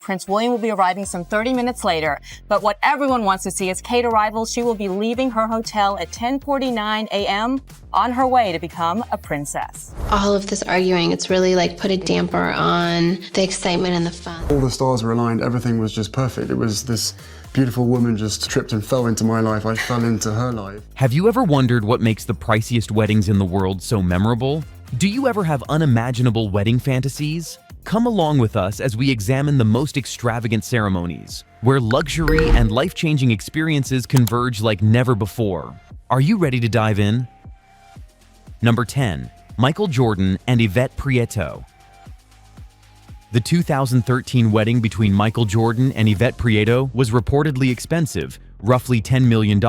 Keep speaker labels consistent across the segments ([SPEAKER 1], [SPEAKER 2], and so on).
[SPEAKER 1] Prince William will be arriving some 30 minutes later. But what everyone wants to see is Kate arrival. She will be leaving her hotel at 10:49 a.m. on her way to become a princess.
[SPEAKER 2] All of this arguing, it's really like put a damper on the excitement and the fun.
[SPEAKER 3] All the stars were aligned. Everything was just perfect. It was this beautiful woman just tripped and fell into my life. I fell into her life.
[SPEAKER 4] Have you ever wondered what makes the priciest weddings in the world so memorable? Do you ever have unimaginable wedding fantasies? Come along with us as we examine the most extravagant ceremonies, where luxury and life-changing experiences converge like never before. Are you ready to dive in? Number 10. Michael Jordan and Yvette Prieto. The 2013 wedding between Michael Jordan and Yvette Prieto was reportedly expensive, roughly $10 million,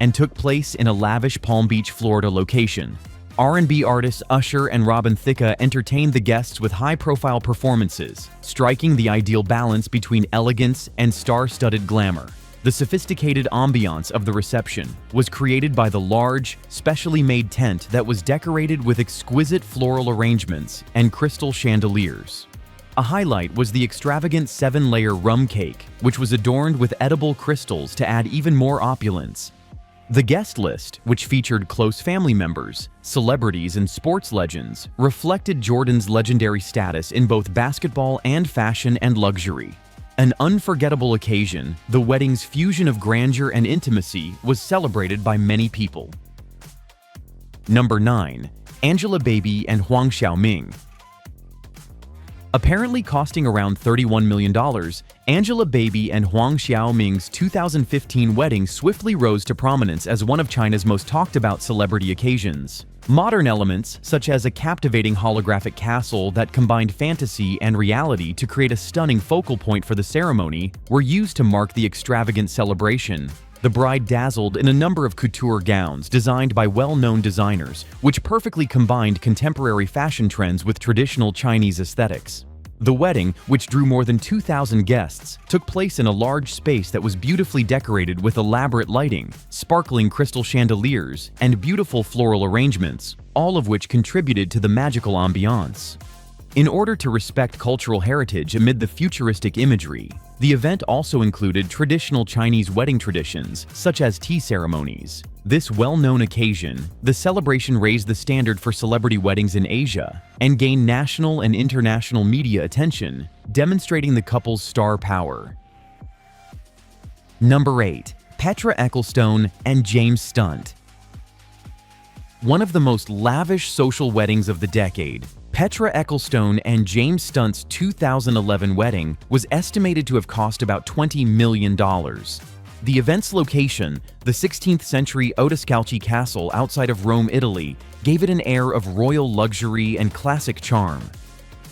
[SPEAKER 4] and took place in a lavish Palm Beach, Florida location. R&B artists Usher and Robin Thicke entertained the guests with high-profile performances, striking the ideal balance between elegance and star-studded glamour. The sophisticated ambiance of the reception was created by the large, specially made tent that was decorated with exquisite floral arrangements and crystal chandeliers. A highlight was the extravagant 7-layer rum cake, which was adorned with edible crystals to add even more opulence. The guest list, which featured close family members, celebrities, and sports legends, reflected Jordan's legendary status in both basketball and fashion and luxury. An unforgettable occasion, the wedding's fusion of grandeur and intimacy was celebrated by many people. Number 9. Angelababy and Huang Xiaoming. Apparently costing around $31 million, Angelababy and Huang Xiaoming's 2015 wedding swiftly rose to prominence as one of China's most talked-about celebrity occasions. Modern elements, such as a captivating holographic castle that combined fantasy and reality to create a stunning focal point for the ceremony, were used to mark the extravagant celebration. The bride dazzled in a number of couture gowns designed by well-known designers, which perfectly combined contemporary fashion trends with traditional Chinese aesthetics. The wedding, which drew more than 2,000 guests, took place in a large space that was beautifully decorated with elaborate lighting, sparkling crystal chandeliers, and beautiful floral arrangements, all of which contributed to the magical ambiance. In order to respect cultural heritage amid the futuristic imagery, the event also included traditional Chinese wedding traditions, such as tea ceremonies. This well-known occasion, the celebration raised the standard for celebrity weddings in Asia and gained national and international media attention, demonstrating the couple's star power. Number 8. Petra Ecclestone and James Stunt. One of the most lavish social weddings of the decade, Petra Ecclestone and James Stunt's 2011 wedding was estimated to have cost about $20 million. The event's location, the 16th-century Odescalchi Castle outside of Rome, Italy, gave it an air of royal luxury and classic charm.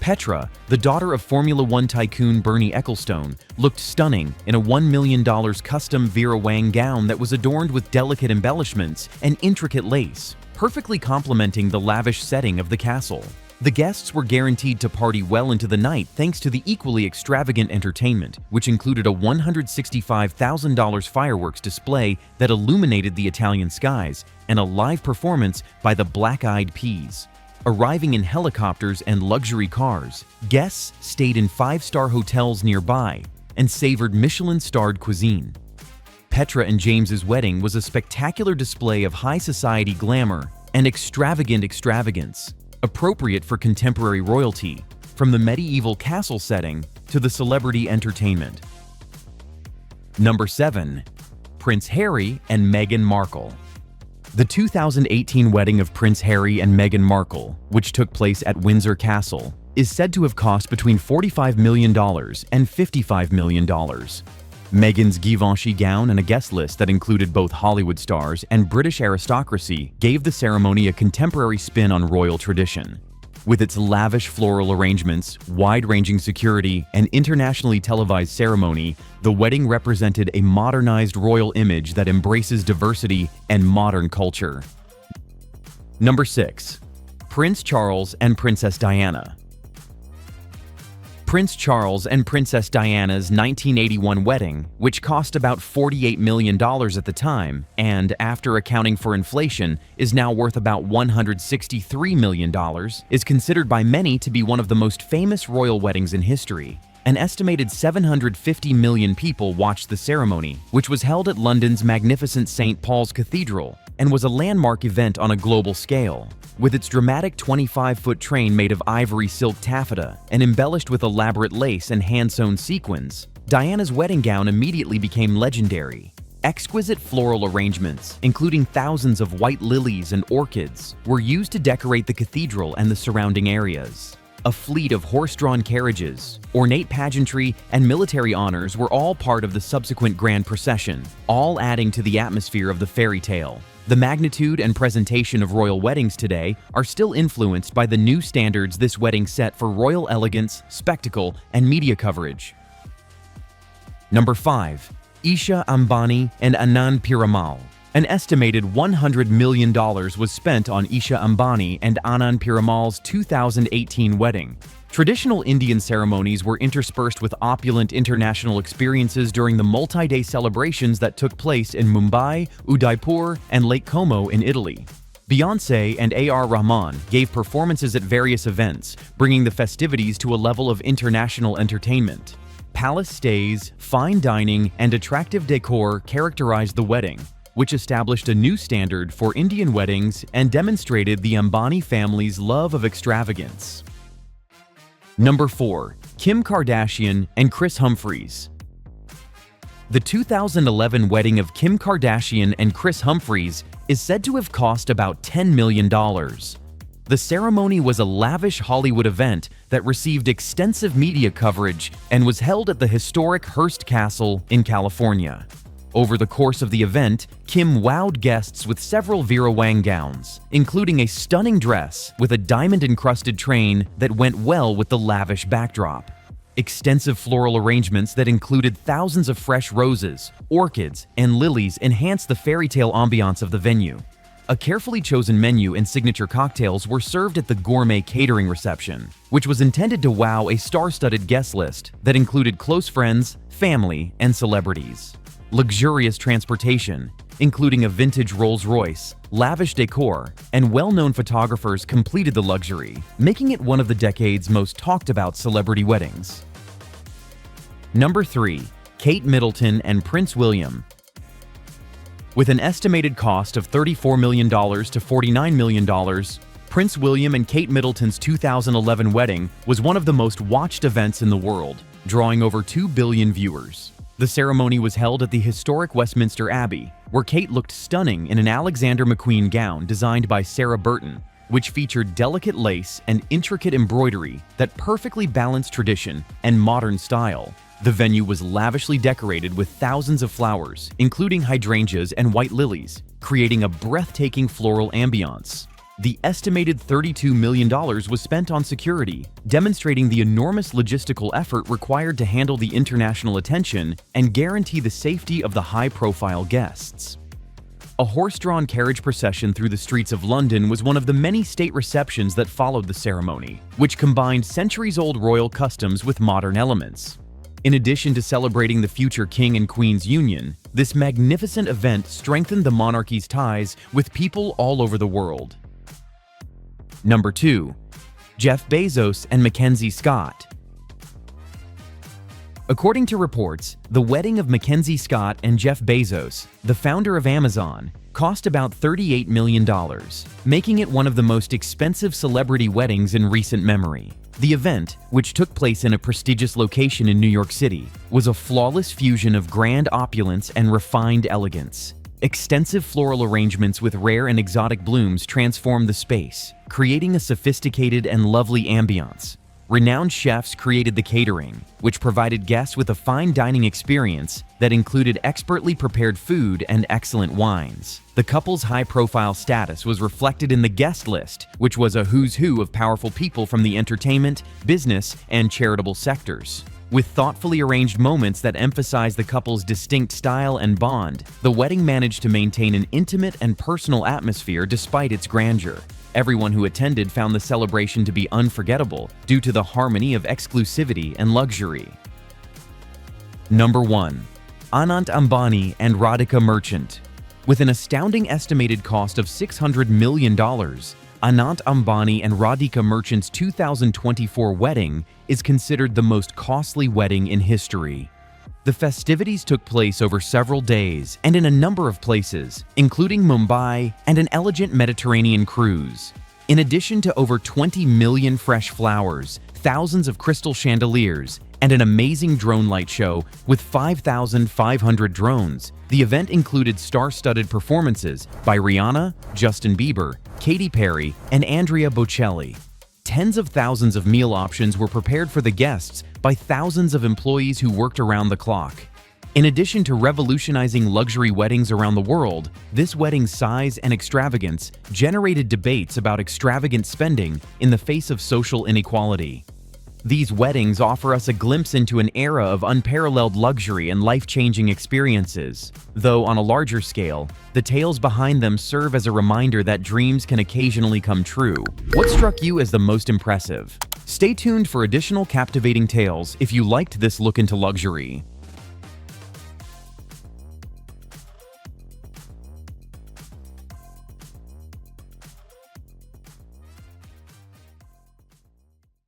[SPEAKER 4] Petra, the daughter of Formula One tycoon Bernie Ecclestone, looked stunning in a $1 million custom Vera Wang gown that was adorned with delicate embellishments and intricate lace, perfectly complementing the lavish setting of the castle. The guests were guaranteed to party well into the night thanks to the equally extravagant entertainment, which included a $165,000 fireworks display that illuminated the Italian skies and a live performance by the Black Eyed Peas. Arriving in helicopters and luxury cars, guests stayed in 5-star hotels nearby and savored Michelin-starred cuisine. Petra and James's wedding was a spectacular display of high society glamour and extravagant extravagance, appropriate for contemporary royalty, from the medieval castle setting to the celebrity entertainment. Number 7. Prince Harry and Meghan Markle. The 2018 wedding of Prince Harry and Meghan Markle, which took place at Windsor Castle, is said to have cost between $45 million and $55 million. Meghan's Givenchy gown and a guest list that included both Hollywood stars and British aristocracy gave the ceremony a contemporary spin on royal tradition. With its lavish floral arrangements, wide-ranging security, and internationally televised ceremony, the wedding represented a modernized royal image that embraces diversity and modern culture. Number 6. Prince Charles and Princess Diana. Prince Charles and Princess Diana's 1981 wedding, which cost about $48 million at the time, and after accounting for inflation, is now worth about $163 million, is considered by many to be one of the most famous royal weddings in history. An estimated 750 million people watched the ceremony, which was held at London's magnificent St. Paul's Cathedral and was a landmark event on a global scale. With its dramatic 25-foot train made of ivory silk taffeta and embellished with elaborate lace and hand-sewn sequins, Diana's wedding gown immediately became legendary. Exquisite floral arrangements, including thousands of white lilies and orchids, were used to decorate the cathedral and the surrounding areas. A fleet of horse-drawn carriages, ornate pageantry, and military honors were all part of the subsequent grand procession, all adding to the atmosphere of the fairy tale. The magnitude and presentation of royal weddings today are still influenced by the new standards this wedding set for royal elegance, spectacle, and media coverage. Number 5. Isha Ambani and Anand Piramal. An estimated $100 million was spent on Isha Ambani and Anand Piramal's 2018 wedding. Traditional Indian ceremonies were interspersed with opulent international experiences during the multi-day celebrations that took place in Mumbai, Udaipur, and Lake Como in Italy. Beyoncé and A.R. Rahman gave performances at various events, bringing the festivities to a level of international entertainment. Palace stays, fine dining, and attractive decor characterized the wedding, which established a new standard for Indian weddings and demonstrated the Ambani family's love of extravagance. Number 4. Kim Kardashian and Kris Humphries. The 2011 wedding of Kim Kardashian and Kris Humphries is said to have cost about $10 million. The ceremony was a lavish Hollywood event that received extensive media coverage and was held at the historic Hearst Castle in California. Over the course of the event, Kim wowed guests with several Vera Wang gowns, including a stunning dress with a diamond-encrusted train that went well with the lavish backdrop. Extensive floral arrangements that included thousands of fresh roses, orchids, and lilies enhanced the fairy tale ambiance of the venue. A carefully chosen menu and signature cocktails were served at the gourmet catering reception, which was intended to wow a star-studded guest list that included close friends, family, and celebrities. Luxurious transportation, including a vintage Rolls-Royce, lavish decor, and well-known photographers completed the luxury, making it one of the decade's most talked-about celebrity weddings. Number 3. Kate Middleton and Prince William. With an estimated cost of $34 million to $49 million, Prince William and Kate Middleton's 2011 wedding was one of the most watched events in the world, drawing over 2 billion viewers. The ceremony was held at the historic Westminster Abbey, where Kate looked stunning in an Alexander McQueen gown designed by Sarah Burton, which featured delicate lace and intricate embroidery that perfectly balanced tradition and modern style. The venue was lavishly decorated with thousands of flowers, including hydrangeas and white lilies, creating a breathtaking floral ambiance. The estimated $32 million was spent on security, demonstrating the enormous logistical effort required to handle the international attention and guarantee the safety of the high-profile guests. A horse-drawn carriage procession through the streets of London was one of the many state receptions that followed the ceremony, which combined centuries-old royal customs with modern elements. In addition to celebrating the future king and queen's union, this magnificent event strengthened the monarchy's ties with people all over the world. Number 2. Jeff Bezos and MacKenzie Scott. According to reports, the wedding of MacKenzie Scott and Jeff Bezos, the founder of Amazon, cost about $38 million, making it one of the most expensive celebrity weddings in recent memory. The event, which took place in a prestigious location in New York City, was a flawless fusion of grand opulence and refined elegance. Extensive floral arrangements with rare and exotic blooms transformed the space, creating a sophisticated and lovely ambiance. Renowned chefs created the catering, which provided guests with a fine dining experience that included expertly prepared food and excellent wines. The couple's high-profile status was reflected in the guest list, which was a who's who of powerful people from the entertainment, business, and charitable sectors. With thoughtfully arranged moments that emphasize the couple's distinct style and bond, the wedding managed to maintain an intimate and personal atmosphere despite its grandeur. Everyone who attended found the celebration to be unforgettable due to the harmony of exclusivity and luxury. Number 1. Anant Ambani and Radhika Merchant. With an astounding estimated cost of $600 million, Anant Ambani and Radhika Merchant's 2024 wedding is considered the most costly wedding in history. The festivities took place over several days and in a number of places, including Mumbai and an elegant Mediterranean cruise. In addition to over 20 million fresh flowers, thousands of crystal chandeliers, and an amazing drone light show with 5,500 drones, the event included star-studded performances by Rihanna, Justin Bieber, Katy Perry, and Andrea Bocelli. Tens of thousands of meal options were prepared for the guests by thousands of employees who worked around the clock. In addition to revolutionizing luxury weddings around the world, this wedding's size and extravagance generated debates about extravagant spending in the face of social inequality. These weddings offer us a glimpse into an era of unparalleled luxury and life-changing experiences. Though on a larger scale, the tales behind them serve as a reminder that dreams can occasionally come true. What struck you as the most impressive? Stay tuned for additional captivating tales if you liked this look into luxury.